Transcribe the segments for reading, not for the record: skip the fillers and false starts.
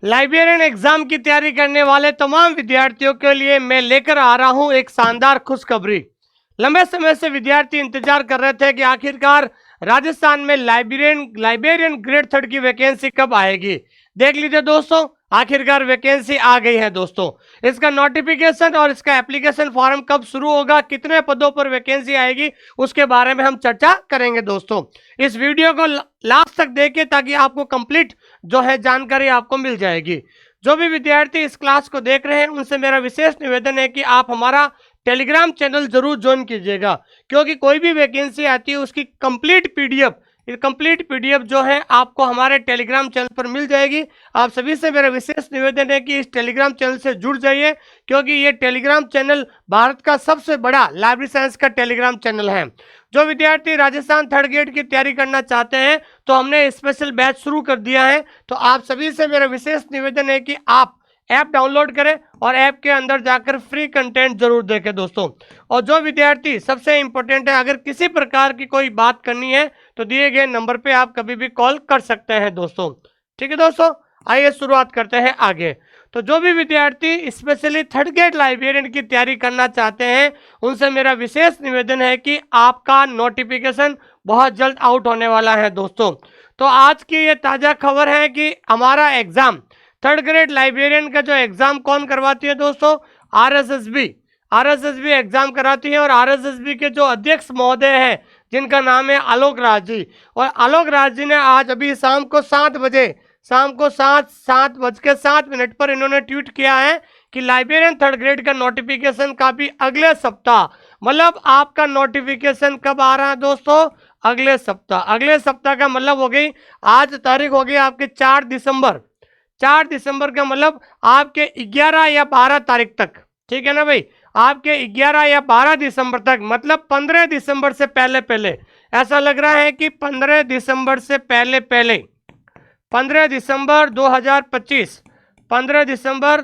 Librarian exam की तैयारी करने वाले तमाम विद्यार्थियों के लिए मैं लेकर आ रहा हूं एक शानदार खुशखबरी। लंबे समय से विद्यार्थी इंतजार कर रहे थे कि आखिरकार राजस्थान में लाइब्रेरियन ग्रेड थर्ड की वैकेंसी कब आएगी। देख लीजिए दोस्तों, आखिरकार वैकेंसी आ गई है दोस्तों। इसका नोटिफिकेशन और इसका एप्लीकेशन फॉर्म कब शुरू होगा, कितने पदों पर वैकेंसी आएगी, उसके बारे में हम चर्चा करेंगे दोस्तों। इस वीडियो को लास्ट तक देखिए ताकि आपको कंप्लीट जो है जानकारी आपको मिल जाएगी। जो भी विद्यार्थी इस क्लास को देख रहे हैं उनसे मेरा विशेष निवेदन है कि आप हमारा टेलीग्राम चैनल जरूर ज्वाइन कीजिएगा, क्योंकि कोई भी वैकेंसी आती है उसकी कंप्लीट पीडीएफ जो है आपको हमारे टेलीग्राम चैनल पर मिल जाएगी। आप सभी से मेरा विशेष निवेदन है कि इस टेलीग्राम चैनल से जुड़ जाइए, क्योंकि ये टेलीग्राम चैनल भारत का सबसे बड़ा लाइब्रेरी साइंस का टेलीग्राम चैनल है। जो विद्यार्थी राजस्थान थर्ड ग्रेड की तैयारी करना चाहते हैं तो हमने स्पेशल बैच शुरू कर दिया है। तो आप सभी से मेरा विशेष निवेदन है कि आप ऐप डाउनलोड करें और ऐप के अंदर जाकर फ्री कंटेंट जरूर देखें दोस्तों। और जो विद्यार्थी, सबसे इंपॉर्टेंट है, अगर किसी प्रकार की कोई बात करनी है तो दिए गए नंबर पे आप कभी भी कॉल कर सकते हैं दोस्तों। ठीक है दोस्तों, आइए शुरुआत करते हैं आगे। तो जो भी विद्यार्थी स्पेशली थर्ड ग्रेड लाइब्रेरियन की तैयारी करना चाहते हैं उनसे मेरा विशेष निवेदन है कि आपका नोटिफिकेशन बहुत जल्द आउट होने वाला है दोस्तों। तो आज की ये ताज़ा खबर है कि हमारा एग्जाम, थर्ड ग्रेड लाइब्रेरियन का जो एग्जाम कौन करवाती है दोस्तों, आरएसएसबी एग्जाम कराती है। और आरएसएसबी के जो अध्यक्ष महोदय हैं जिनका नाम है आलोक राज जी, और आलोक राज जी ने आज अभी शाम को 7:07 पर इन्होंने ट्वीट किया है कि लाइब्रेरियन थर्ड ग्रेड का नोटिफिकेशन का भी अगले सप्ताह, मतलब आपका नोटिफिकेशन कब आ रहा है दोस्तों, अगले सप्ताह का मतलब हो गई, आज तारीख हो गई आपके 4 दिसंबर का मतलब आपके 11 या 12 तारीख तक। ठीक है ना भाई, आपके 11 या 12 दिसंबर तक, मतलब 15 दिसंबर से पहले ऐसा लग रहा है कि 15 दिसंबर से पहले 15 दिसंबर 2025, 15 दिसंबर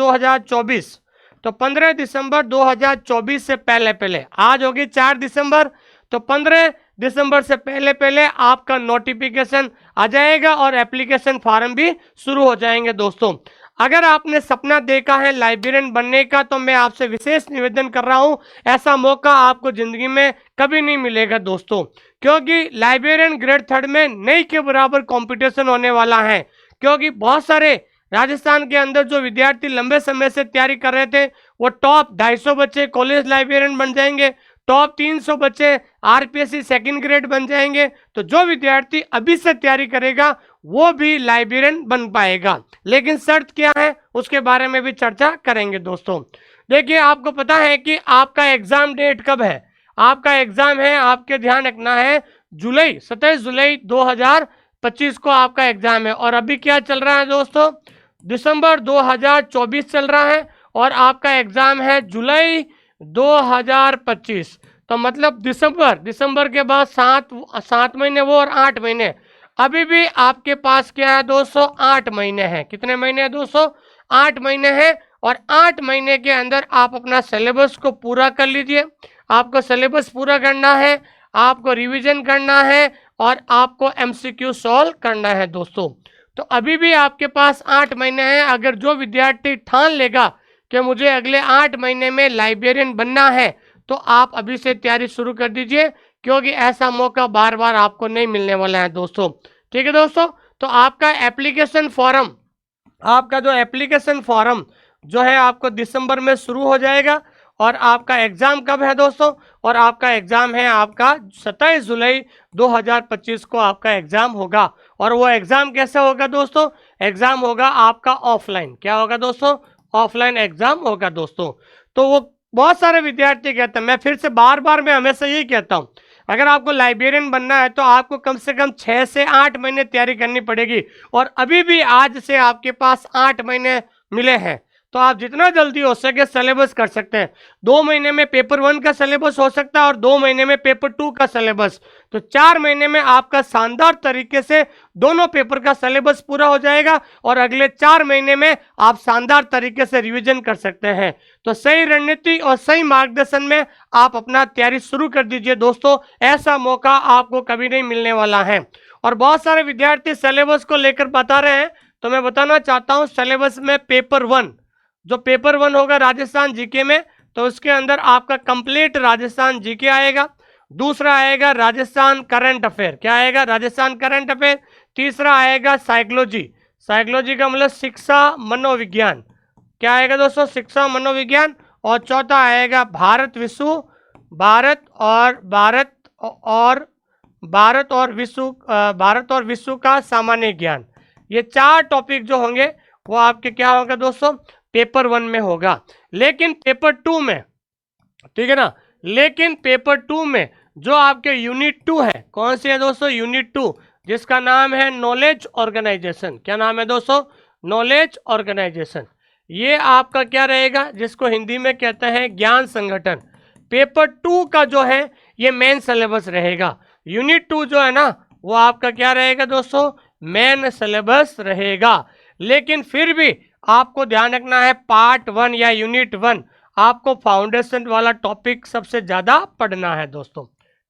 2024, तो 15 दिसंबर 2024 से पहले, आज होगी 4 दिसंबर, तो 15 दिसंबर से पहले आपका नोटिफिकेशन आ जाएगा और एप्लीकेशन फॉर्म भी शुरू हो जाएंगे दोस्तों। अगर आपने सपना देखा है लाइब्रेरियन बनने का तो मैं आपसे विशेष निवेदन कर रहा हूं, ऐसा मौका आपको जिंदगी में कभी नहीं मिलेगा दोस्तों, क्योंकि लाइब्रेरियन ग्रेड थर्ड में नहीं के बराबर कंपटीशन होने वाला है। क्योंकि बहुत सारे राजस्थान के अंदर जो विद्यार्थी लंबे समय से तैयारी कर रहे थे वो टॉप 250 बच्चे कॉलेज लाइब्रेरियन बन जाएंगे, टॉप 300 बच्चे आरपीएससी सेकंड ग्रेड बन जाएंगे। तो जो विद्यार्थी अभी से तैयारी करेगा वो भी लाइब्रेरियन बन पाएगा, लेकिन शर्त क्या है उसके बारे में भी चर्चा करेंगे दोस्तों। देखिए, आपको पता है कि आपका एग्जाम डेट कब है, आपका एग्जाम है, आपके ध्यान रखना है, 27 जुलाई 2025 को आपका एग्जाम है। और अभी क्या चल रहा है दोस्तों, दिसंबर 2024 चल रहा है और आपका एग्जाम है जुलाई 2025। तो मतलब दिसंबर के बाद 7 महीने वो और 8 महीने, अभी भी आपके पास क्या है दोस्तों, 8 महीने हैं। कितने महीने हैं दोस्तों, 8 महीने हैं। और 8 महीने के अंदर आप अपना सिलेबस को पूरा कर लीजिए। आपको सिलेबस पूरा करना है, आपको रिवीजन करना है और आपको एमसीक्यू सॉल्व करना है दोस्तों। तो अभी भी आपके पास 8 महीने हैं। अगर जो विद्यार्थी ठान लेगा कि मुझे अगले 8 महीने में लाइब्रेरियन बनना है तो आप अभी से तैयारी शुरू कर दीजिए, क्योंकि ऐसा मौका बार बार आपको नहीं मिलने वाला है दोस्तों। ठीक है दोस्तों, तो आपका एप्लीकेशन फॉर्म जो है आपको दिसंबर में शुरू हो जाएगा। और आपका एग्जाम कब है दोस्तों, और आपका एग्जाम है आपका 27 जुलाई 2025 को आपका एग्जाम होगा। और वो एग्जाम कैसे होगा दोस्तों, एग्जाम होगा आपका ऑफलाइन। क्या होगा दोस्तों, ऑफलाइन एग्जाम होगा दोस्तों। तो वो बहुत सारे विद्यार्थी कहते हैं, मैं फिर से बार बार मैं हमेशा यही कहता हूँ, अगर आपको लाइब्रेरियन बनना है तो आपको कम से कम 6 से 8 महीने तैयारी करनी पड़ेगी। और अभी भी आज से आपके पास 8 महीने मिले हैं, तो आप जितना जल्दी हो सके सिलेबस कर सकते हैं। 2 महीने में पेपर 1 का सिलेबस हो सकता है और 2 महीने में पेपर 2 का सिलेबस, तो 4 महीने में आपका शानदार तरीके से दोनों पेपर का सिलेबस पूरा हो जाएगा और अगले 4 महीने में आप शानदार तरीके से रिवीजन कर सकते हैं। तो सही रणनीति और सही मार्गदर्शन में आप अपना तैयारी शुरू कर दीजिए दोस्तों, ऐसा मौका आपको कभी नहीं मिलने वाला है। और बहुत सारे विद्यार्थी सिलेबस को लेकर बता रहे हैं तो मैं बताना चाहता हूं सिलेबस में पेपर 1, जो पेपर 1 होगा राजस्थान जीके में, तो उसके अंदर आपका कंप्लीट राजस्थान जीके आएगा। दूसरा आएगा राजस्थान करंट अफेयर, क्या आएगा? Rajasthan current affair. तीसरा आएगा साइकोलॉजी, साइकोलॉजी का मतलब शिक्षा मनोविज्ञान, क्या आएगा दोस्तों? शिक्षा मनोविज्ञान। और चौथा आएगा भारत विश्व, भारत और भारत और विश्व का सामान्य ज्ञान। ये 4 टॉपिक जो होंगे वो आपके क्या होगा दोस्तों? पेपर 1 में होगा। लेकिन पेपर 2 में, ठीक है ना, लेकिन पेपर 2 में जो आपके यूनिट 2 है, कौन सी है दोस्तों? यूनिट 2, जिसका नाम है नॉलेज ऑर्गेनाइजेशन। क्या नाम है दोस्तों? Knowledge organization. ये आपका क्या रहेगा, जिसको हिंदी में कहते हैं ज्ञान संगठन। पेपर 2 का जो है ये मेन सिलेबस रहेगा। यूनिट 2 जो है ना वो आपका क्या रहेगा दोस्तों? मेन सिलेबस रहेगा। लेकिन फिर भी आपको ध्यान रखना है, पार्ट 1 या यूनिट 1 आपको फाउंडेशन वाला टॉपिक सबसे ज्यादा पढ़ना है दोस्तों,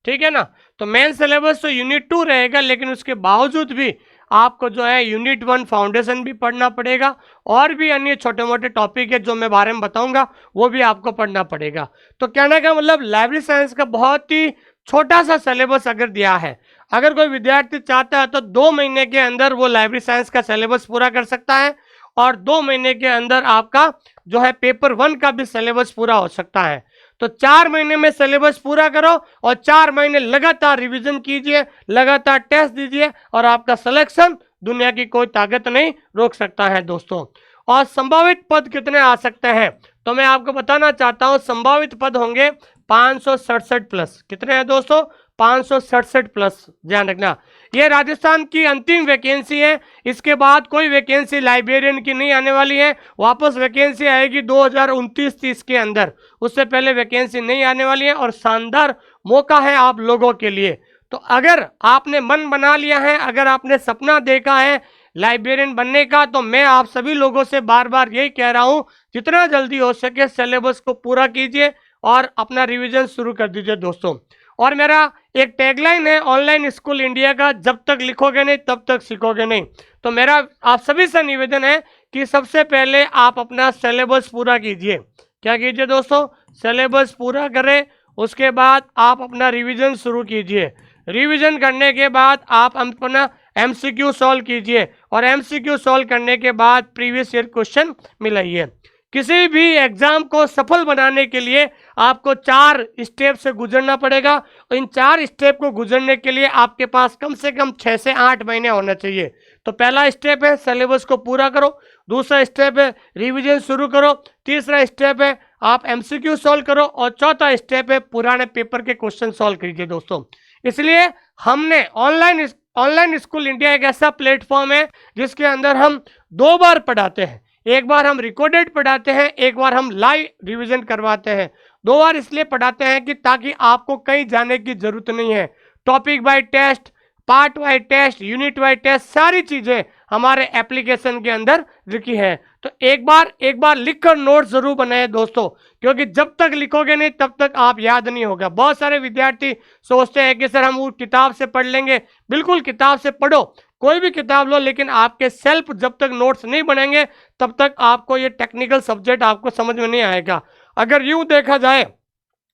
ठीक है ना। तो मेन सिलेबस तो यूनिट 2 रहेगा, लेकिन उसके बावजूद भी आपको जो है यूनिट 1 फाउंडेशन भी पढ़ना पड़ेगा, और भी अन्य छोटे मोटे टॉपिक है जो मैं बारे में बताऊंगा वो भी आपको पढ़ना पड़ेगा। तो कहने का मतलब लाइब्रेरी साइंस का बहुत ही छोटा सा सिलेबस अगर दिया है, अगर कोई विद्यार्थी चाहता है तो 2 महीने के अंदर वो लाइब्रेरी साइंस का सिलेबस पूरा कर सकता है, और 2 महीने के अंदर आपका जो है पेपर 1 का भी सिलेबस पूरा हो सकता है। तो 4 महीने में सिलेबस पूरा करो और 4 महीने लगातार रिवीजन कीजिए, लगातार टेस्ट दीजिए, और आपका सिलेक्शन दुनिया की कोई ताकत नहीं रोक सकता है दोस्तों। और संभावित पद कितने आ सकते हैं, तो मैं आपको बताना चाहता हूं, संभावित पद होंगे 567 प्लस। कितने हैं दोस्तों? 567 प्लस, ध्यान रखना। ये राजस्थान की अंतिम वैकेंसी है, इसके बाद कोई वैकेंसी लाइब्रेरियन की नहीं आने वाली है। वापस वैकेंसी आएगी 2029-30 के अंदर, उससे पहले वैकेंसी नहीं आने वाली है। और शानदार मौका है आप लोगों के लिए। तो अगर आपने मन बना लिया है, अगर आपने सपना देखा है लाइब्रेरियन बनने का, तो मैं आप सभी लोगों से बार बार यही कह रहा हूं, जितना जल्दी हो सके सिलेबस को पूरा कीजिए और अपना रिवीजन शुरू कर दीजिए दोस्तों। और मेरा एक टैगलाइन है ऑनलाइन स्कूल इंडिया का, जब तक लिखोगे नहीं तब तक सीखोगे नहीं। तो मेरा आप सभी से निवेदन है कि सबसे पहले आप अपना सिलेबस पूरा कीजिए। क्या कीजिए दोस्तों? सिलेबस पूरा करें, उसके बाद आप अपना रिवीजन शुरू कीजिए। रिवीजन करने के बाद आप अपना एमसीक्यू सॉल्व कीजिए, और एमसीक्यू सॉल्व करने के बाद प्रीवियस ईयर क्वेश्चन मिलाइए। किसी भी एग्जाम को सफल बनाने के लिए आपको 4 स्टेप से गुजरना पड़ेगा, और इन 4 स्टेप को गुजरने के लिए आपके पास कम से कम 6 से 8 महीने होना चाहिए। तो पहला स्टेप है सिलेबस को पूरा करो, दूसरा स्टेप है रिवीजन शुरू करो, तीसरा स्टेप है आप एमसीक्यू सॉल्व करो, और चौथा स्टेप है पुराने पेपर के क्वेश्चन सॉल्व कीजिए दोस्तों। इसलिए हमने ऑनलाइन स्कूल इंडिया एक ऐसा प्लेटफॉर्म है जिसके अंदर हम 2 बार पढ़ाते हैं। एक बार हम रिकॉर्डेड पढ़ाते हैं, एक बार हम लाइव रिवीजन करवाते हैं। 2 बार इसलिए पढ़ाते हैं कि ताकि आपको कहीं जाने की जरूरत नहीं है। Topic wise test, part wise test, unit wise test, सारी चीजें हमारे एप्लीकेशन के अंदर लिखी है। तो एक बार लिखकर नोट जरूर बनाए दोस्तों, क्योंकि जब तक लिखोगे नहीं तब तक आप याद नहीं होगा। बहुत सारे विद्यार्थी सोचते हैं कि सर हम वो किताब से पढ़ लेंगे। बिल्कुल किताब से पढ़ो, कोई भी किताब लो, लेकिन आपके सेल्फ जब तक नोट्स नहीं बनेंगे तब तक आपको ये टेक्निकल सब्जेक्ट आपको समझ में नहीं आएगा। अगर यूं देखा जाए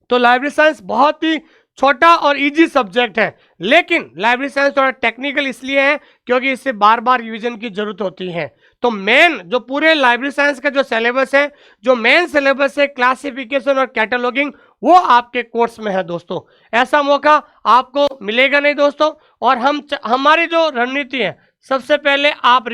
तो लाइब्रेरी साइंस बहुत ही छोटा और इजी सब्जेक्ट है, लेकिन लाइब्रेरी साइंस थोड़ा टेक्निकल इसलिए है क्योंकि इससे बार बार रिवीजन की जरूरत होती है। तो मेन जो पूरे लाइब्रेरी साइंस का जो सिलेबस है, जो मेन सिलेबस है क्लासिफिकेशन और कैटलॉगिंग, वो आपके कोर्स में है दोस्तों। ऐसा मौका आपको मिलेगा नहीं दोस्तों। और हमारी जो रणनीति है, सबसे पहले आप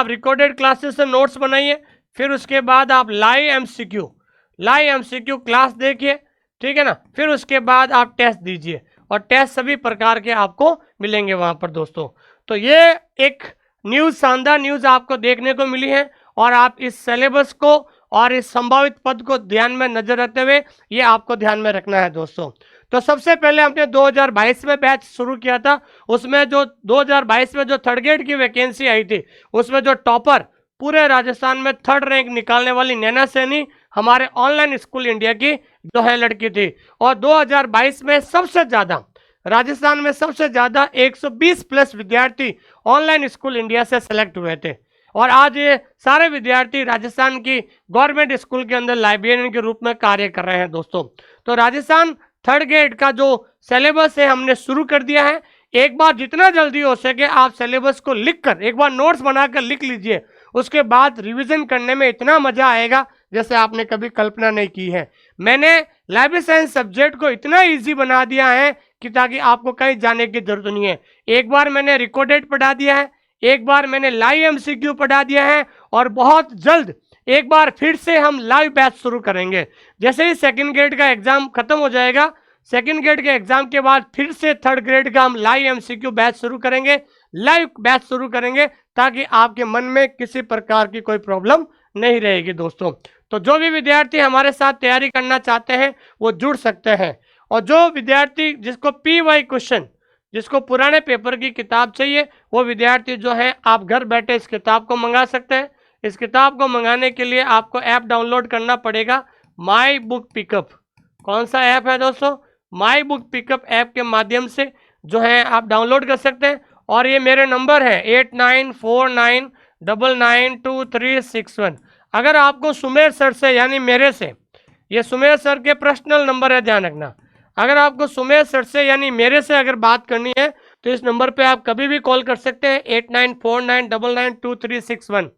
रिकॉर्डेड क्लासेस से नोट्स बनाइए, फिर उसके बाद आप लाइव एमसीक्यू क्लास देखिए, ठीक है ना। फिर उसके बाद आप टेस्ट दीजिए, और टेस्ट सभी प्रकार के आपको मिलेंगे वहां पर दोस्तों। तो ये एक शानदार न्यूज़ आपको देखने को मिली है, और आप इस सिलेबस को और इस संभावित पद को ध्यान में नजर रखते हुए ये आपको ध्यान में रखना है दोस्तों। तो सबसे पहले हमने 2022 में बैच शुरू किया था, उसमें जो 2022 में जो 3rd ग्रेड की वैकेंसी आई थी, उसमें जो टॉपर पूरे राजस्थान में 3rd रैंक निकालने वाली नैना सैनी हमारे ऑनलाइन स्कूल इंडिया की जो है लड़की थी। और 2022 में सबसे ज़्यादा राजस्थान में सबसे ज़्यादा 120 प्लस विद्यार्थी ऑनलाइन स्कूल इंडिया से सेलेक्ट हुए थे और आज ये सारे विद्यार्थी राजस्थान की गवर्नमेंट स्कूल के अंदर लाइब्रेरियन के रूप में कार्य कर रहे हैं दोस्तों। तो राजस्थान थर्ड ग्रेड का जो सिलेबस है हमने शुरू कर दिया है। एक बार जितना जल्दी हो सके आप सिलेबस को लिखकर एक बार नोट्स बनाकर लिख लीजिए, उसके बाद रिवीजन करने में इतना मजा आएगा जैसे आपने कभी कल्पना नहीं की है। मैंने लाइब्रेरी साइंस सब्जेक्ट को इतना इजी बना दिया है कि ताकि आपको कहीं जाने की जरूरत नहीं है। एक बार मैंने रिकॉर्डेड पढ़ा दिया है, एक बार मैंने लाइव एमसीक्यू पढ़ा दिया है और बहुत जल्द एक बार फिर से हम लाइव बैच शुरू करेंगे। जैसे ही सेकंड ग्रेड का एग्जाम खत्म हो जाएगा, सेकंड ग्रेड के एग्जाम के बाद फिर से थर्ड ग्रेड का हम लाइव एमसीक्यू बैच शुरू करेंगे, लाइव बैच शुरू करेंगे ताकि आपके मन में किसी प्रकार की कोई प्रॉब्लम नहीं रहेगी दोस्तों। तो जो भी विद्यार्थी हमारे साथ तैयारी करना चाहते हैं वो जुड़ सकते हैं, और जो विद्यार्थी जिसको PY क्वेश्चन, जिसको पुराने पेपर की किताब चाहिए, वो विद्यार्थी जो है आप घर बैठे इस किताब को मंगा सकते हैं। इस किताब को मंगाने के लिए आपको ऐप डाउनलोड करना पड़ेगा, माई बुक पिकअप। कौन सा ऐप है दोस्तों? माई बुक पिकअप ऐप के माध्यम से जो है आप डाउनलोड कर सकते हैं। और ये मेरे नंबर है 8949992361। अगर आपको सुमेर सर से यानी मेरे से, ये सुमेर सर के पर्सनल नंबर है, ध्यान रखना, अगर आपको सुमेर सर से यानी मेरे से अगर बात करनी है तो इस नंबर पे आप कभी भी कॉल कर सकते हैं 8949992361।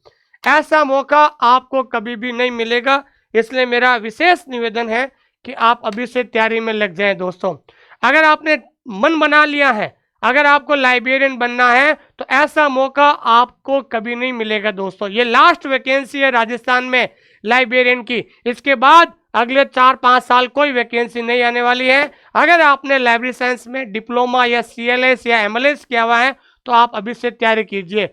ऐसा मौका आपको कभी भी नहीं मिलेगा, इसलिए मेरा विशेष निवेदन है कि आप अभी से तैयारी में लग जाएं दोस्तों। अगर आपने मन बना लिया है, अगर आपको लाइब्रेरियन बनना है तो ऐसा मौका आपको कभी नहीं मिलेगा दोस्तों। ये लास्ट वैकेंसी है राजस्थान में लाइब्रेरियन की, इसके बाद अगले 4-5 साल कोई वैकेंसी नहीं आने वाली है। अगर आपने लाइब्रेरी साइंस में डिप्लोमा या CLS या MLS किया हुआ है तो आप अभी से तैयारी कीजिए।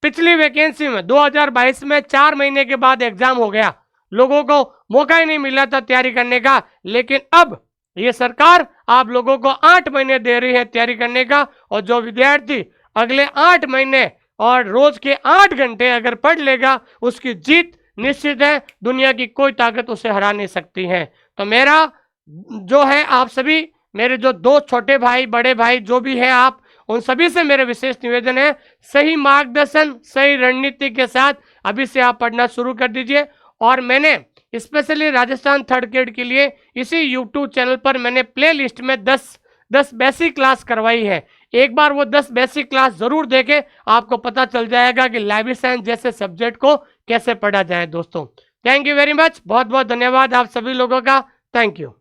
पिछली वैकेंसी में 2022 में 4 महीने के बाद एग्जाम हो गया, लोगों को मौका ही नहीं मिला था तैयारी करने का, लेकिन अब ये सरकार आप लोगों को 8 महीने दे रही है तैयारी करने का। और जो विद्यार्थी अगले 8 महीने और रोज के 8 घंटे अगर पढ़ लेगा उसकी जीत निश्चित है, दुनिया की कोई ताकत उसे हरा नहीं सकती है। तो मेरा जो है आप सभी मेरे जो दो छोटे भाई बड़े भाई जो भी हैं आप उन सभी से मेरे विशेष निवेदन है, सही मार्गदर्शन सही रणनीति के साथ अभी से आप पढ़ना शुरू कर दीजिए। और मैंने स्पेशली राजस्थान थर्ड ग्रेड के लिए इसी YouTube चैनल पर मैंने प्ले लिस्ट में 10 बेसिक क्लास करवाई है। एक बार वो 10 बेसिक क्लास जरूर देखें, आपको पता चल जाएगा कि लाइब्रेरी साइंस जैसे सब्जेक्ट को कैसे पढ़ा जाए दोस्तों। थैंक यू वेरी मच, बहुत बहुत धन्यवाद आप सभी लोगों का, थैंक यू।